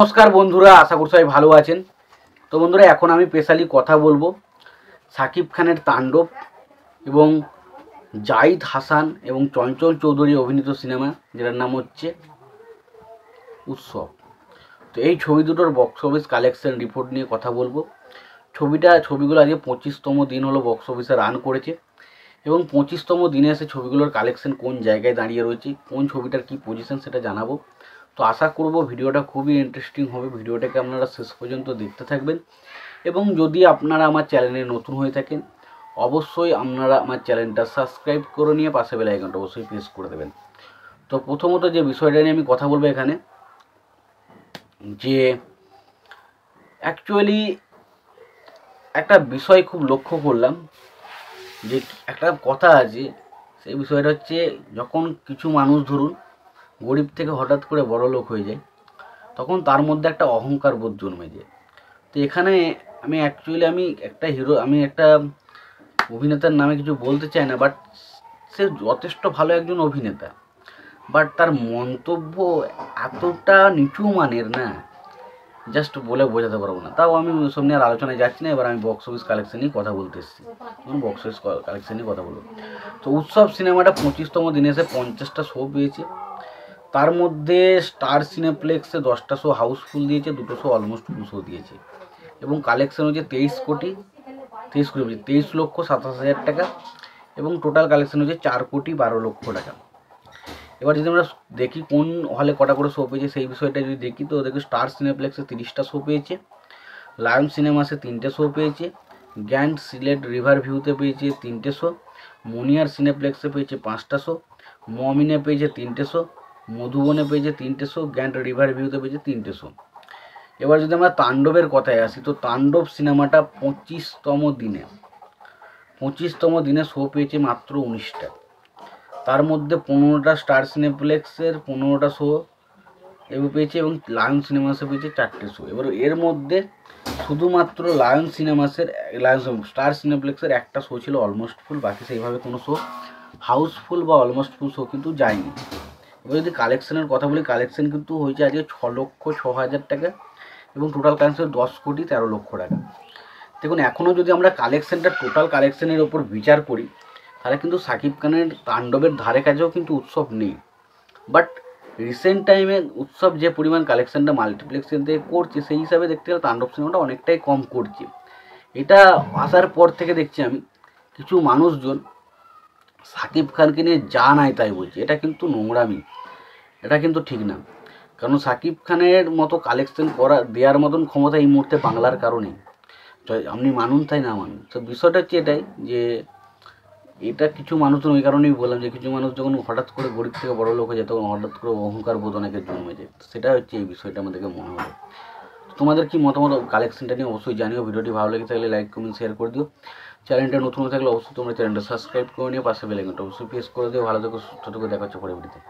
নমস্কার বন্ধুরা, আশা করি সবাই ভালো আছেন। তো বন্ধুরা, এখন আমি স্পেশালি কথা বলবো সাকিব খানের তাণ্ডব এবং জাহিদ হাসান এবং চঞ্চল চৌধুরী অভিনীত সিনেমা, যেটার নাম হচ্ছে উৎসব। তো এই ছবি দুটোর বক্স অফিস কালেকশন রিপোর্ট নিয়ে কথা বলবো। ছবিগুলো আজকে 25তম দিন হলো বক্স অফিসে রান করেছে এবং 25তম দিনে এসে ছবিগুলোর কালেকশন কোন জায়গায় দাঁড়িয়ে রয়েছে, কোন ছবিটার কী পজিশন, সেটা জানাবো। তো আশা করব ভিডিওটা খুবই ইন্টারেস্টিং হবে। ভিডিওটাকে আপনারা শেষ পর্যন্ত দেখতে থাকবেন এবং যদি আপনারা আমার চ্যানেলে নতুন হয়ে থাকেন অবশ্যই আপনারা আমার চ্যানেলটা সাবস্ক্রাইব করে নিয়ে পাশে বেল আইকনটা অবশ্যই প্রেস করে দেবেন। তো প্রথমত যে বিষয়টা নিয়ে আমি কথা বলবো এখানে, যে অ্যাকচুয়ালি একটা বিষয় খুব লক্ষ্য করলাম, যে একটা কথা আছে, সেই বিষয়টা হচ্ছে যখন কিছু মানুষ ধরুন গরিব থেকে হঠাৎ করে বড় লোক হয়ে যায়, তখন তার মধ্যে একটা অহংকার বোধ জন্মে যায়। তো এখানে আমি একটা অভিনেতার নামে কিছু বলতে চাই না, বাট সে যথেষ্ট ভালো একজন অভিনেতা, বাট তার মন্তব্য এতটা নিচু মানের না, জাস্ট বলে বোঝাতে পারবো না। তাও আমি ওসব নিয়ে আর আলোচনায় যাচ্ছি না। এবার আমি বক্স অফিস কালেকশন নিয়ে কথা বলতে এসেছি। বক্স অফিস কালেকশন নিয়ে কথা বলবো। তো উৎসব সিনেমাটা 25তম দিনে এসে 50টা শো পেয়েছে। তার মধ্যে স্টার সিনেপ্লেক্সে 10টা শো হাউসফুল দিয়েছে, 2টো শো অলমোস্ট ফুল শো দিয়েছে এবং কালেকশন হচ্ছে 23,27,27,27,000 টাকা এবং টোটাল কালেকশন হচ্ছে 4,12,00,000 টাকা। এবার যদি আমরা দেখি কোন হলে কটা করে শো পেয়েছে সেই বিষয়টা যদি দেখি, তো দেখি স্টার সিনেপ্লেক্সে 30টা শো পেয়েছে, লায়ন সিনেমাসে 3টে শো পেয়েছে, গ্র্যান্ড সিলেট রিভার ভিউতে পেয়েছে 3টে শো, মনিয়ার সিনেপ্লেক্সে পেয়েছে 5টা শো, মমিনে পেয়েছে 3টে শো, মধুবনে পেয়েছে 3টে শো, গ্র্যান্ড রিভার ভিউতে পেয়েছে 3টে শো। এবার যদি আমরা তাণ্ডবের কথায় আসি, তো তাণ্ডব সিনেমাটা 25তম দিনে শো পেয়েছে মাত্র 19টা। তার মধ্যে 15টা স্টার সিনেপ্লেক্সের 15টা শো পেয়েছে এবং লায়ন সিনেমাসে পেয়েছে 4টে শো। এবার এর মধ্যে শুধুমাত্র স্টার সিনেপ্লেক্সের একটা শো ছিল অলমোস্ট ফুল, বাকি সেইভাবে কোনো শো হাউসফুল বা অলমোস্ট ফুল শো কিন্তু যায়নি। এবার যদি কালেকশনের কথা বলি, কালেকশন কিন্তু হয়েছে আজকে 6,06,000 টাকা এবং টোটাল কালেকশন 10,13,00,000 টাকা। দেখুন, এখনও যদি আমরা টোটাল কালেকশনের ওপর বিচার করি, তাহলে কিন্তু সাকিব খানের তাণ্ডবের ধারে কাছেও কিন্তু উৎসব নেই। বাট রিসেন্ট টাইমে উৎসব যে পরিমাণ কালেকশনটা মাল্টিপ্লেক্সের থেকে করছে, সেই হিসাবে দেখতে গেলে তাণ্ডব সিনেমাটা অনেকটাই কম করছে। এটা আসার পর থেকে দেখছি আমি কিছু মানুষজন সাকিব খানকে নিয়ে যা নাই তাই বলছে। এটা কিন্তু নোংরামি, এটা কিন্তু ঠিক না। কারণ সাকিব খানের মতো কালেকশন দেওয়ার মতন ক্ষমতা এই মুহূর্তে বাংলার কারণে, আপনি মানুন তাই না মানুন। তো বিষয়টা হচ্ছে এটাই, যে এটা কিছু মানুষজন, ওই কারণেই বললাম যে কিছু মানুষ যখন হঠাৎ করে গরিব থেকে বড় লোক হয়ে যায়, তখন হঠাৎ করে অহংকার বোধ অনেকের জন্মে যায়। সেটা হচ্ছে এই বিষয়টা আমাদেরকে মনে হলো। তোমাদের কি মতামত কালেকশনটা নিয়ে অবশ্যই জানিও। ভিডিওটি ভালো লেগে থাকলে লাইক কমেন্ট শেয়ার করে দিও। চ্যানেলটা নতুন হয়ে থাকলে অবশ্যই তোমরা চ্যানেলটা সাবস্ক্রাইব করে নিও, পাশে বেল আইকনটা অবশ্যই প্রেস করে দিও। ভালো থেকো, সুস্থ থেকো, দেখা হচ্ছে পরে ভিডিওতে।